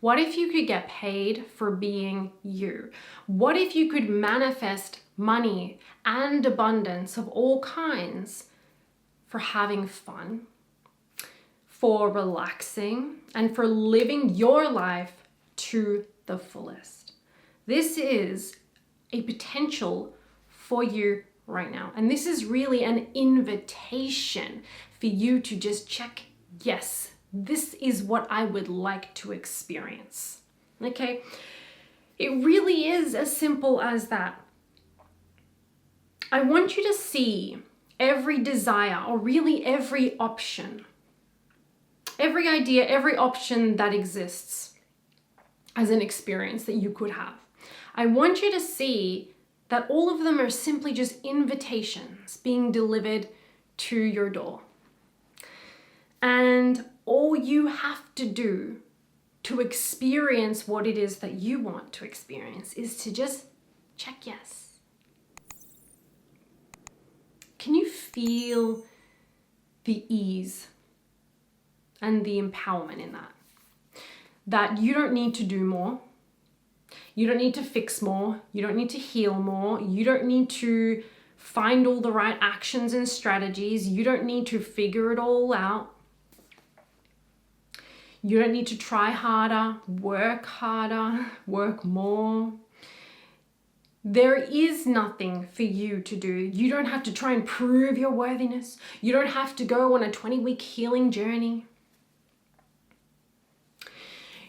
What if you could get paid for being you? What if you could manifest money and abundance of all kinds for having fun, for relaxing, and for living your life to the fullest? This is a potential for you right now. And this is really an invitation for you to just check, yes, this is what I would like to experience. Okay? It really is as simple as that. I want you to see every desire, or really every option, every idea, every option that exists as an experience that you could have. I want you to see that all of them are simply just invitations being delivered to your door. And all you have to do to experience what it is that you want to experience is to just check yes. Can you feel the ease and the empowerment in that? That you don't need to do more. You don't need to fix more. You don't need to heal more. You don't need to find all the right actions and strategies. You don't need to figure it all out. You don't need to try harder, work more. There is nothing for you to do. You don't have to try and prove your worthiness. You don't have to go on a 20-week healing journey.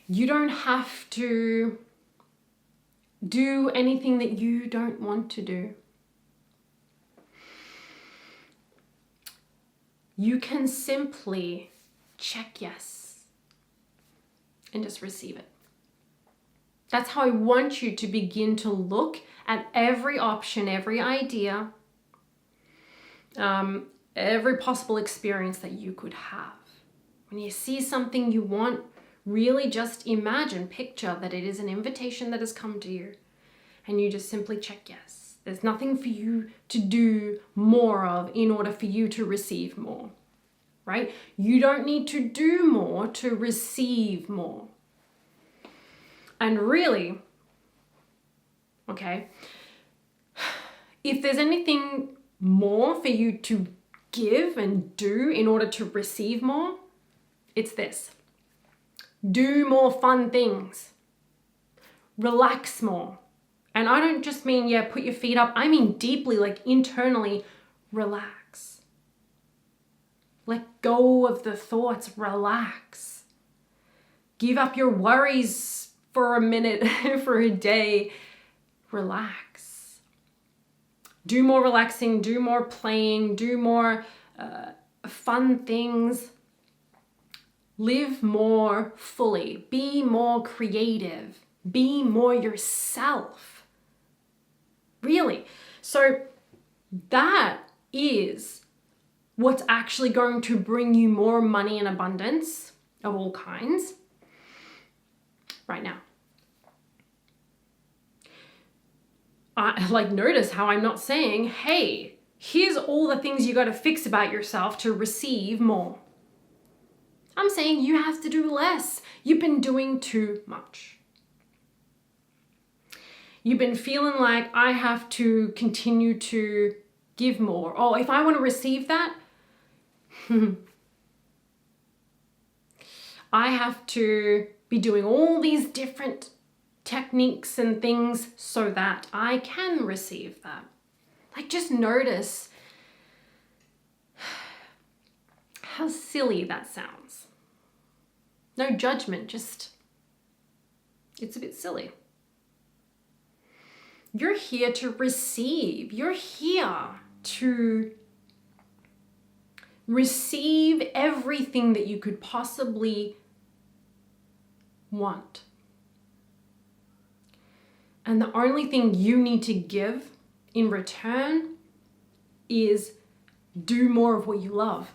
You don't have to do anything that you don't want to do. You can simply check yes and just receive it. That's how I want you to begin to look at every option, every idea, every possible experience that you could have. When you see something you want, really just imagine, picture that it is an invitation that has come to you, and you just simply check yes. There's nothing for you to do more of in order for you to receive more, right? You don't need to do more to receive more. And really, okay, if there's anything more for you to give and do in order to receive more, it's this. Do more fun things. Relax more. And I don't just mean, put your feet up. I mean deeply, like internally, relax. Let go of the thoughts, relax. Give up your worries for a minute, for a day, relax. Do more relaxing, do more playing, do more fun things. Live more fully, be more creative, be more yourself. Really. So that is what's actually going to bring you more money and abundance of all kinds right now. Notice how I'm not saying, hey, here's all the things you got to fix about yourself to receive more. I'm saying you have to do less. You've been doing too much. You've been feeling like I have to continue to give more. Oh, if I want to receive that, I have to be doing all these different techniques and things so that I can receive that. Just notice how silly that sounds. No judgment, just it's a bit silly. You're here to receive. You're here to receive everything that you could possibly want. And the only thing you need to give in return is do more of what you love.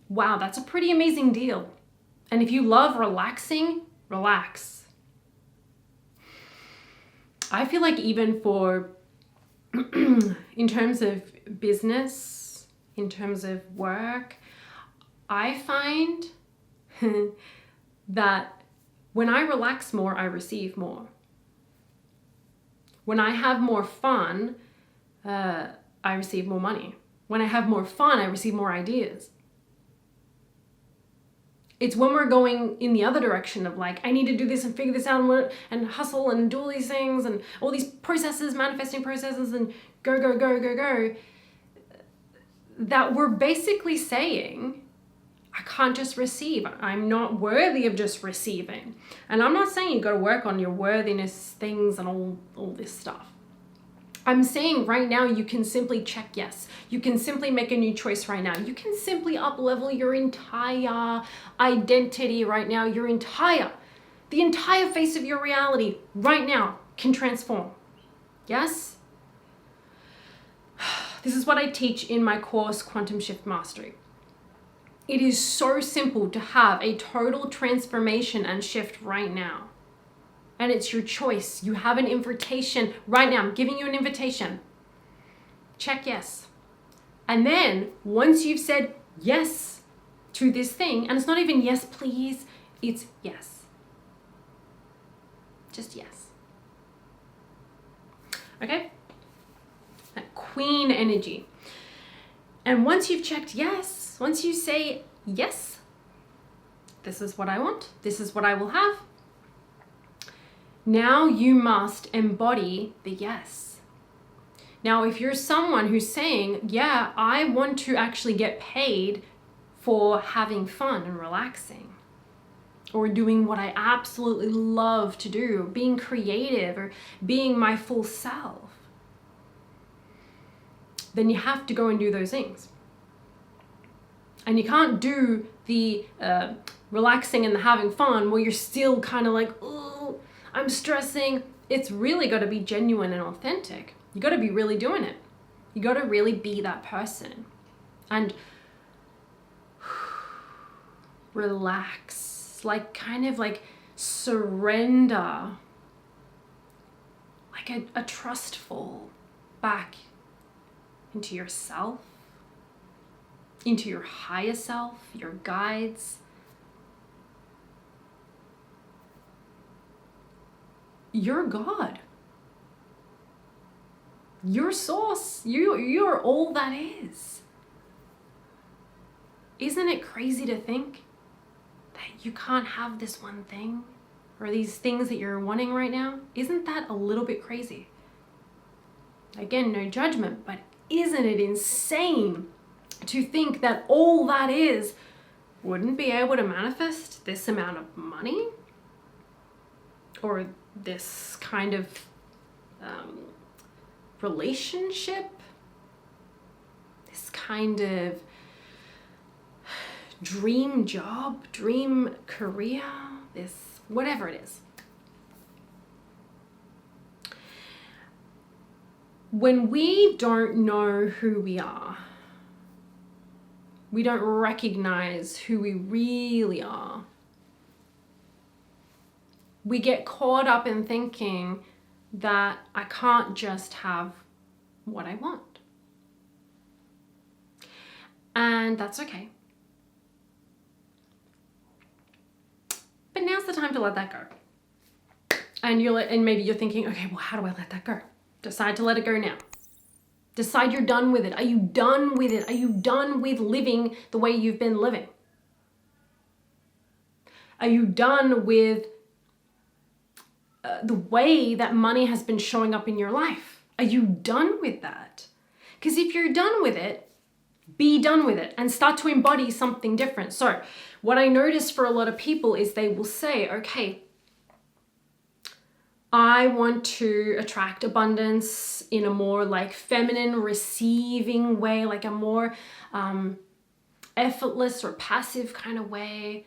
Wow, that's a pretty amazing deal. And if you love relaxing, relax. I feel like even for, in terms of business, in terms of work, I find that When I relax more, I receive more. When I have more fun, I receive more money. When I have more fun, I receive more ideas. It's when we're going in the other direction of like, I need to do this and figure this out and hustle and do all these things and all these processes, manifesting processes and go, that we're basically saying, I can't just receive. I'm not worthy of just receiving. And I'm not saying you've got to work on your worthiness things and all this stuff. I'm saying right now you can simply check yes. You can simply make a new choice right now. You can simply up-level your entire identity right now. The entire face of your reality right now can transform. Yes? This is what I teach in my course, Quantum Shift Mastery. It is so simple to have a total transformation and shift right now. And it's your choice. You have an invitation right now. I'm giving you an invitation. Check yes. And then once you've said yes to this thing, and it's not even yes, please, it's yes. Just yes. Okay? That queen energy. And once you've checked yes, once you say yes, this is what I want, this is what I will have, now you must embody the yes. Now, if you're someone who's saying, yeah, I want to actually get paid for having fun and relaxing, or doing what I absolutely love to do, being creative or being my full self, then you have to go and do those things. And you can't do the relaxing and the having fun while you're still kind of like, oh, I'm stressing. It's really got to be genuine and authentic. You got to be really doing it. You got to really be that person. And relax, like kind of like surrender, like a trustful back into yourself, into your higher self, your guides. You're God. Your source. You're all that is. Isn't it crazy to think that you can't have this one thing or these things that you're wanting right now? Isn't that a little bit crazy? Again, no judgment, but isn't it insane to think that all that is wouldn't be able to manifest this amount of money or this kind of relationship, this kind of dream job, dream career, this whatever it is. When we don't know who we are, we don't recognize who we really are, we get caught up in thinking that I can't just have what I want. And that's okay. But now's the time to let that go. And maybe you're thinking, okay, well, how do I let that go? Decide to let it go now. Decide you're done with it. Are you done with it? Are you done with living the way you've been living? Are you done with the way that money has been showing up in your life? Are you done with that? Because if you're done with it, be done with it and start to embody something different. So what I notice for a lot of people is they will say, okay, I want to attract abundance in a more like feminine receiving way, like a more effortless or passive kind of way,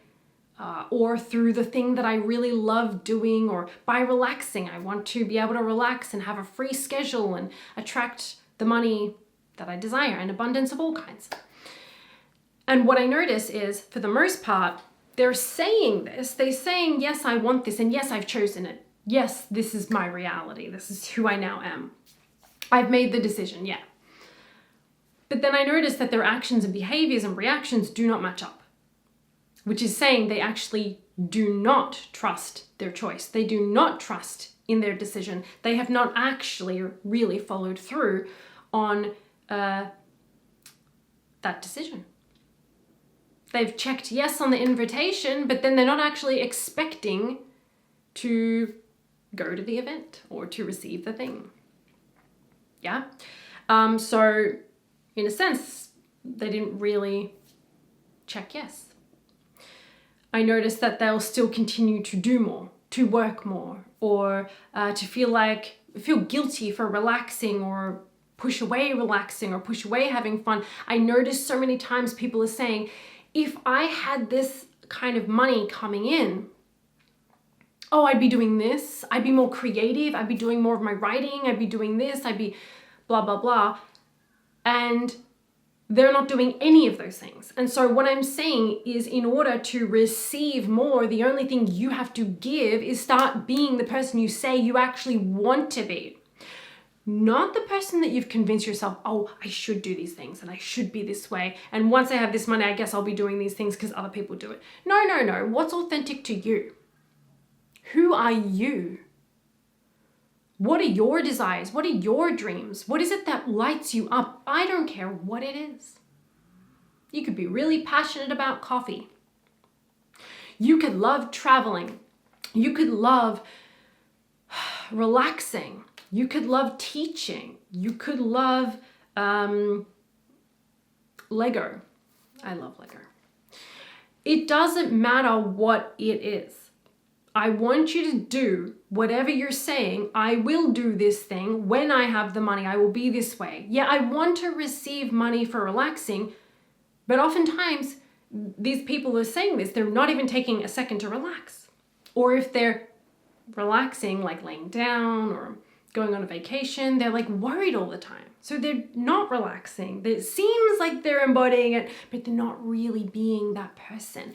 or through the thing that I really love doing, or by relaxing. I want to be able to relax and have a free schedule and attract the money that I desire and abundance of all kinds. And what I notice is, for the most part, they're saying this. They're saying, yes, I want this, and yes, I've chosen it. Yes, this is my reality. This is who I now am. I've made the decision, yeah. But then I notice that their actions and behaviors and reactions do not match up, which is saying they actually do not trust their choice. They do not trust in their decision. They have not actually really followed through on that decision. They've checked yes on the invitation, but then they're not actually expecting to go to the event or to receive the thing. Yeah. So in a sense, they didn't really check yes. I noticed that they'll still continue to do more, to work more, or to feel guilty for relaxing, or push away relaxing, or push away having fun. I noticed so many times people are saying, if I had this kind of money coming in, oh, I'd be doing this, I'd be more creative, I'd be doing more of my writing, I'd be doing this, I'd be blah, blah, blah. And they're not doing any of those things. And so what I'm saying is, in order to receive more, the only thing you have to give is start being the person you say you actually want to be. Not the person that you've convinced yourself, oh, I should do these things and I should be this way. And once I have this money, I guess I'll be doing these things because other people do it. No. What's authentic to you? Who are you? What are your desires? What are your dreams? What is it that lights you up? I don't care what it is. You could be really passionate about coffee. You could love traveling. You could love relaxing. You could love teaching. You could love Lego. I love Lego. It doesn't matter what it is. I want you to do whatever you're saying. I will do this thing. When I have the money, I will be this way. Yeah, I want to receive money for relaxing, but oftentimes these people are saying this, they're not even taking a second to relax. Or if they're relaxing, like laying down or going on a vacation, they're like worried all the time. So they're not relaxing. It seems like they're embodying it, but they're not really being that person.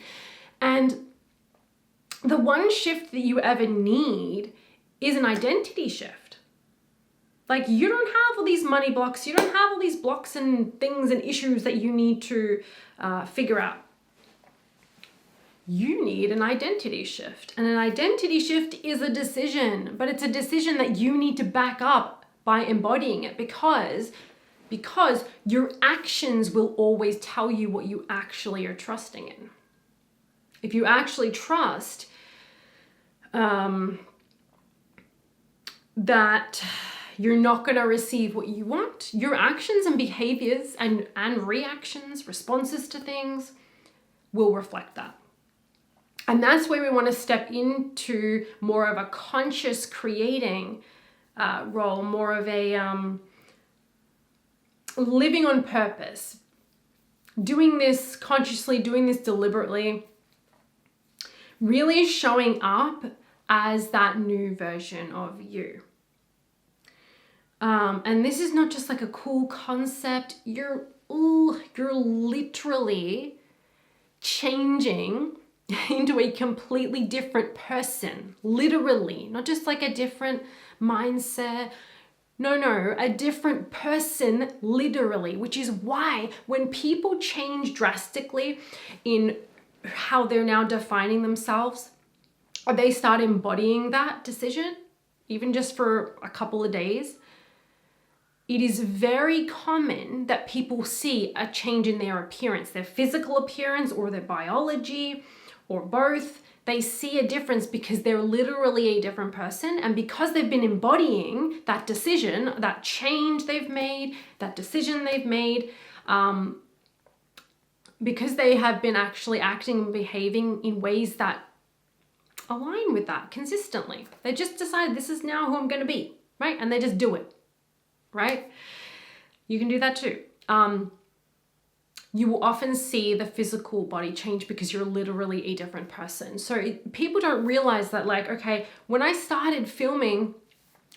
And the one shift that you ever need is an identity shift. Like, you don't have all these money blocks. You don't have all these blocks and things and issues that you need to figure out. You need an identity shift. And an identity shift is a decision, but it's a decision that you need to back up by embodying it, because your actions will always tell you what you actually are trusting in. If you actually trust that you're not going to receive what you want, your actions and behaviors and reactions, responses to things will reflect that. And that's where we want to step into more of a conscious creating role, more of a living on purpose, doing this consciously, doing this deliberately, really showing up as that new version of you. And this is not just like a cool concept. You're literally changing into a completely different person. Literally, not just like a different mindset. No, a different person, literally, which is why when people change drastically in how they're now defining themselves, or they start embodying that decision, even just for a couple of days, it is very common that people see a change in their appearance, their physical appearance or their biology or both. They see a difference because they're literally a different person. And because they've been embodying that decision, that change they've made, that decision they've made, because they have been actually acting and behaving in ways that align with that consistently. They just decided this is now who I'm going to be, right? And they just do it, right? You can do that too. You will often see the physical body change because you're literally a different person. So people don't realize that, like, okay, when I started filming,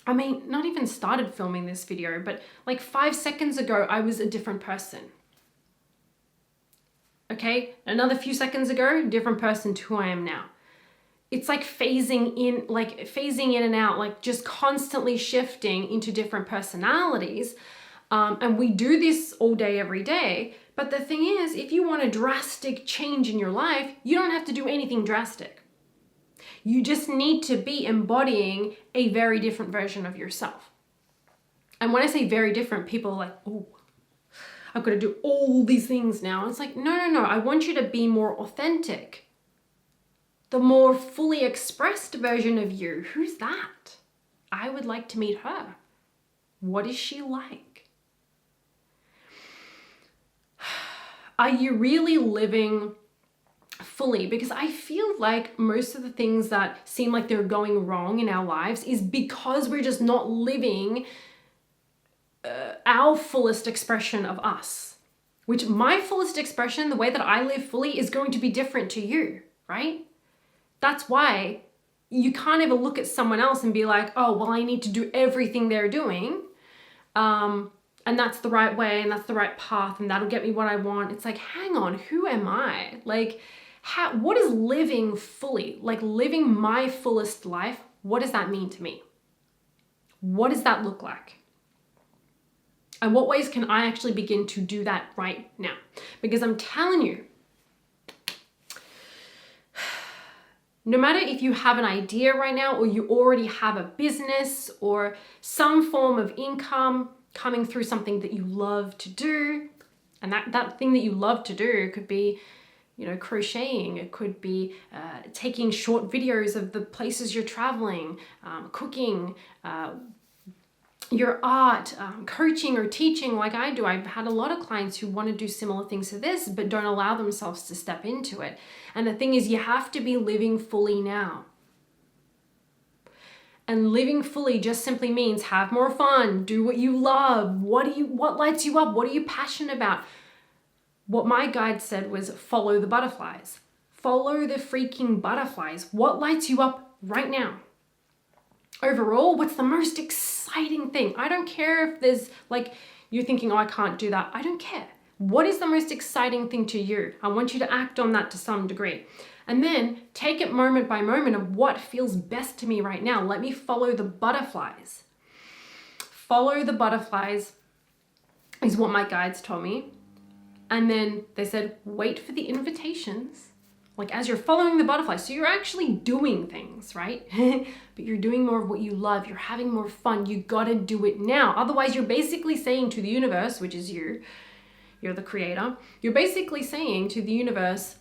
I mean, not even started filming this video, but like 5 seconds ago, I was a different person. Okay, another few seconds ago, different person to who I am now. It's like phasing in and out, like just constantly shifting into different personalities. And we do this all day, every day. But the thing is, if you want a drastic change in your life, you don't have to do anything drastic. You just need to be embodying a very different version of yourself. And when I say very different, people are like, oh, I've got to do all these things now. It's like, no. I want you to be more authentic. The more fully expressed version of you. Who's that? I would like to meet her. What is she like? Are you really living fully? Because I feel like most of the things that seem like they're going wrong in our lives is because we're just not living our fullest expression of us. Which my fullest expression, the way that I live fully, is going to be different to you, right? That's why you can't ever look at someone else and be like, oh, well, I need to do everything they're doing. And that's the right way, and that's the right path, and that'll get me what I want. It's like, hang on, who am I? Like, what is living fully? Like, living my fullest life, what does that mean to me? What does that look like? And what ways can I actually begin to do that right now? Because I'm telling you, no matter if you have an idea right now, or you already have a business or some form of income coming through something that you love to do, and that thing that you love to do could be, crocheting. It could be taking short videos of the places you're traveling, cooking, your art, coaching or teaching like I do. I've had a lot of clients who want to do similar things to this, but don't allow themselves to step into it. And the thing is, you have to be living fully now. And living fully just simply means have more fun, do what you love. What lights you up? What are you passionate about? What my guide said was follow the butterflies. Follow the freaking butterflies. What lights you up right now? Overall, what's the most exciting thing? I don't care if there's you're thinking, oh, I can't do that. I don't care. What is the most exciting thing to you? I want you to act on that to some degree. And then take it moment by moment of what feels best to me right now. Let me follow the butterflies. Follow the butterflies is what my guides told me. And then they said, wait for the invitations. Like as you're following the butterflies. So you're actually doing things, right? But you're doing more of what you love. You're having more fun. You gotta do it now. Otherwise, you're basically saying to the universe, which is you, you're the creator. You're basically saying to the universe,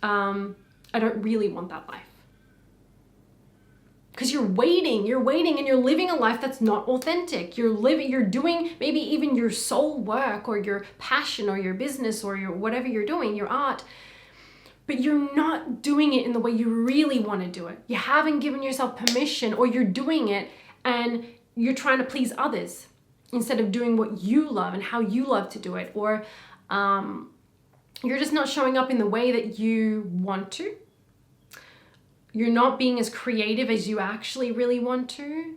I don't really want that life. Because you're waiting and you're living a life that's not authentic. You're doing maybe even your soul work or your passion or your business or your whatever you're doing, your art, but you're not doing it in the way you really want to do it. You haven't given yourself permission, or you're doing it and you're trying to please others instead of doing what you love and how you love to do it. Or you're just not showing up in the way that you want to. You're not being as creative as you actually really want to.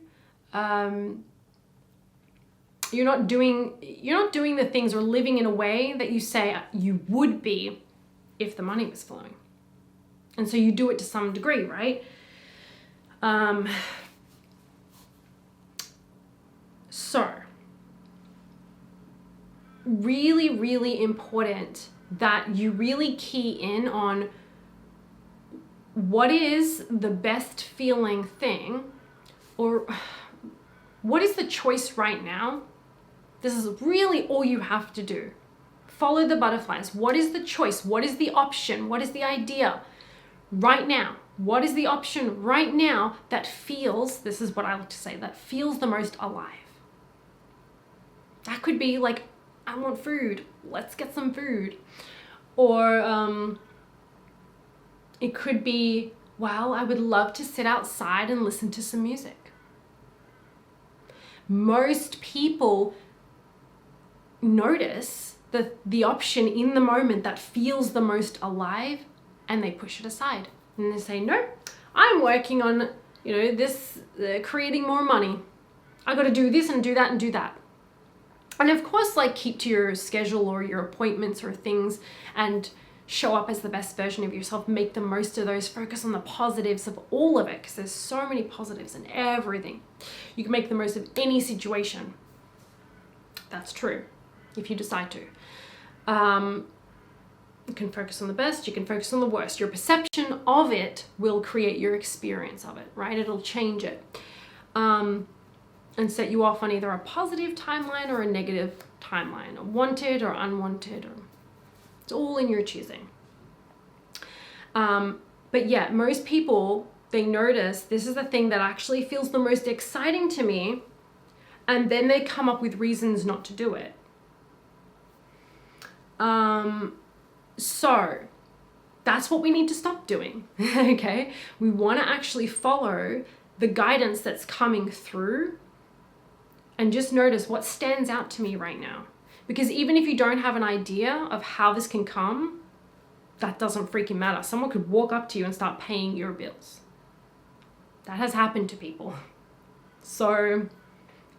You're not doing the things or living in a way that you say you would be if the money was flowing. And so you do it to some degree, right? So really, really important that you really key in on what is the best feeling thing, or what is the choice right now? This is really all you have to do. Follow the butterflies. What is the choice? What is the option? What is the idea right now? What is the option right now that feels, this is what I like to say, that feels the most alive? That could be like, I want food. Let's get some food. Or it could be, well, I would love to sit outside and listen to some music. Most people notice the option in the moment that feels the most alive, and they push it aside. And they say, no, I'm working on, this, creating more money. I got to do this and do that and do that. And of course, keep to your schedule or your appointments or things and show up as the best version of yourself. Make the most of those. Focus on the positives of all of it, because there's so many positives in everything. You can make the most of any situation. That's true, if you decide to. You can focus on the best, you can focus on the worst. Your perception of it will create your experience of it, right? It'll change it. And set you off on either a positive timeline or a negative timeline, wanted or unwanted, or it's all in your choosing. But yeah, most people, they notice this is the thing that actually feels the most exciting to me, and then they come up with reasons not to do it. So that's what we need to stop doing, okay? We want to actually follow the guidance that's coming through and just notice what stands out to me right now. Because even if you don't have an idea of how this can come, that doesn't freaking matter. Someone could walk up to you and start paying your bills. That has happened to people. So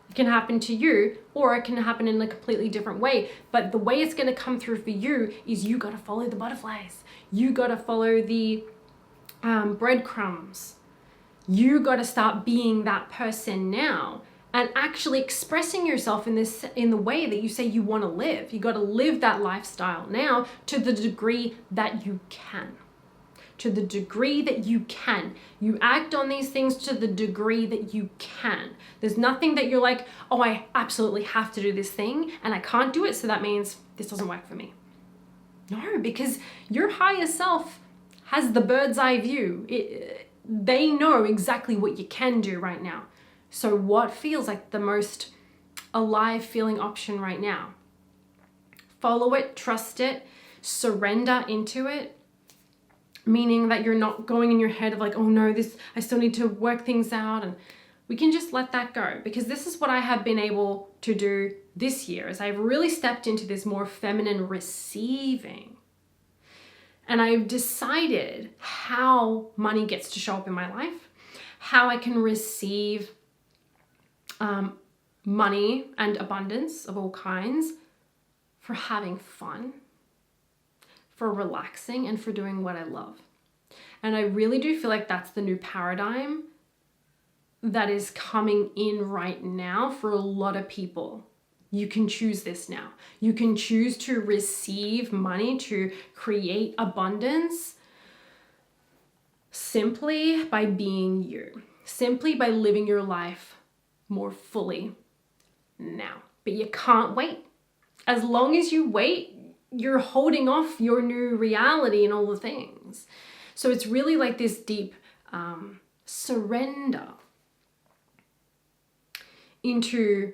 it can happen to you, or it can happen in a completely different way. But the way it's going to come through for you is you got to follow the butterflies. You got to follow the breadcrumbs. You got to start being that person now and actually expressing yourself in the way that you say you want to live. You got to live that lifestyle now to the degree that you can. To the degree that you can. You act on these things to the degree that you can. There's nothing that you're like, oh, I absolutely have to do this thing and I can't do it, so that means this doesn't work for me. No, because your higher self has the bird's eye view. They know exactly what you can do right now. So what feels like the most alive feeling option right now? Follow it, trust it, surrender into it, meaning that you're not going in your head of like, oh no, I still need to work things out, and we can just let that go, because this is what I have been able to do this year, is I've really stepped into this more feminine receiving. And I've decided how money gets to show up in my life, how I can receive money and abundance of all kinds for having fun, for relaxing, and for doing what I love. And I really do feel like that's the new paradigm that is coming in right now for a lot of people. You can choose this now. You can choose to receive money, to create abundance simply by being you, simply by living your life more fully now. But you can't wait. As long as you wait, you're holding off your new reality and all the things. So it's really like this deep surrender into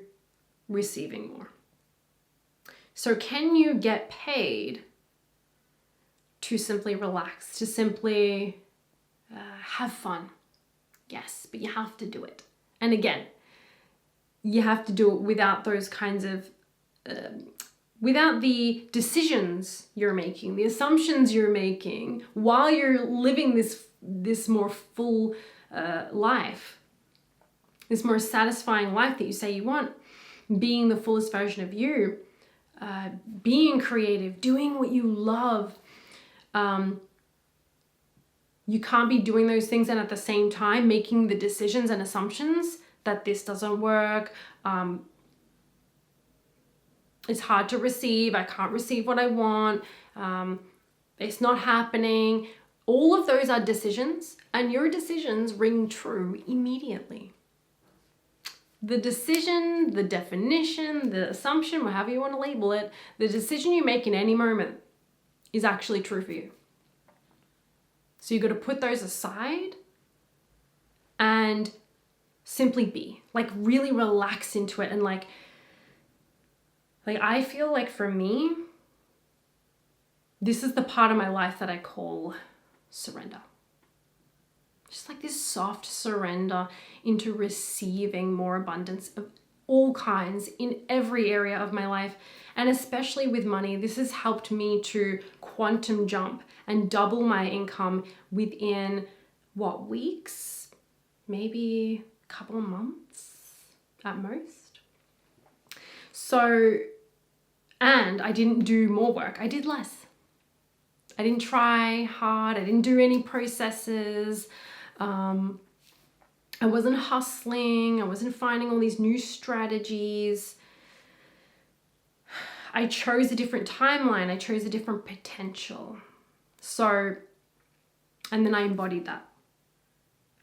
receiving more. So can you get paid to simply relax, to simply have fun? Yes, but you have to do it. And again, you have to do it without those kinds of, without the decisions you're making, the assumptions you're making while you're living this more full life, this more satisfying life that you say you want, being the fullest version of you, being creative, doing what you love. You can't be doing those things and at the same time making the decisions and assumptions that this doesn't work. It's hard to receive. I can't receive what I want. It's not happening. All of those are decisions, and your decisions ring true immediately. The decision, the definition, the assumption, however you want to label it, the decision you make in any moment is actually true for you. So you've got to put those aside and simply be, like really relax into it. And like I feel like for me, this is the part of my life that I call surrender. Just like this soft surrender into receiving more abundance of all kinds in every area of my life. And especially with money, this has helped me to quantum jump and double my income within weeks? Maybe a couple of months at most. So, and I didn't do more work, I did less. I didn't try hard, I didn't do any processes. I wasn't hustling, I wasn't finding all these new strategies. I chose a different timeline. I chose a different potential. So, and then I embodied that.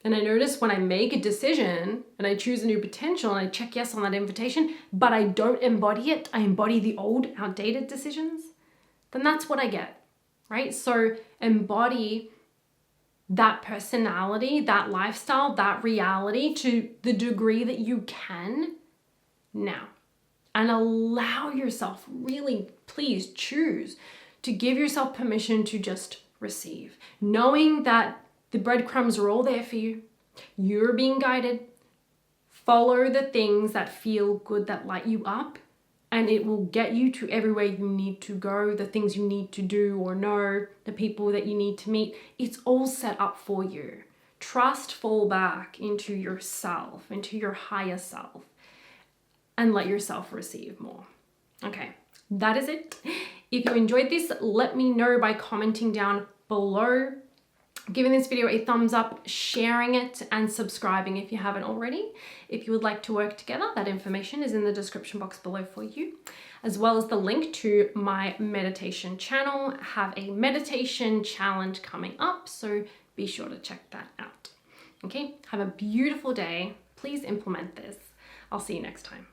And I notice when I make a decision and I choose a new potential and I check yes on that invitation, but I don't embody it, I embody the old, outdated decisions, then that's what I get, right? So embody that personality, that lifestyle, that reality to the degree that you can now. And allow yourself, really, please choose to give yourself permission to just receive. Knowing that the breadcrumbs are all there for you. You're being guided. Follow the things that feel good, that light you up, and it will get you to everywhere you need to go, the things you need to do or know, the people that you need to meet. It's all set up for you. Trust, fall back into yourself, into your higher self, and let yourself receive more. Okay, that is it. If you enjoyed this, let me know by commenting down below, giving this video a thumbs up, sharing it, and subscribing if you haven't already. If you would like to work together, that information is in the description box below for you, as well as the link to my meditation channel. I have a meditation challenge coming up, so be sure to check that out. Okay, have a beautiful day. Please implement this. I'll see you next time.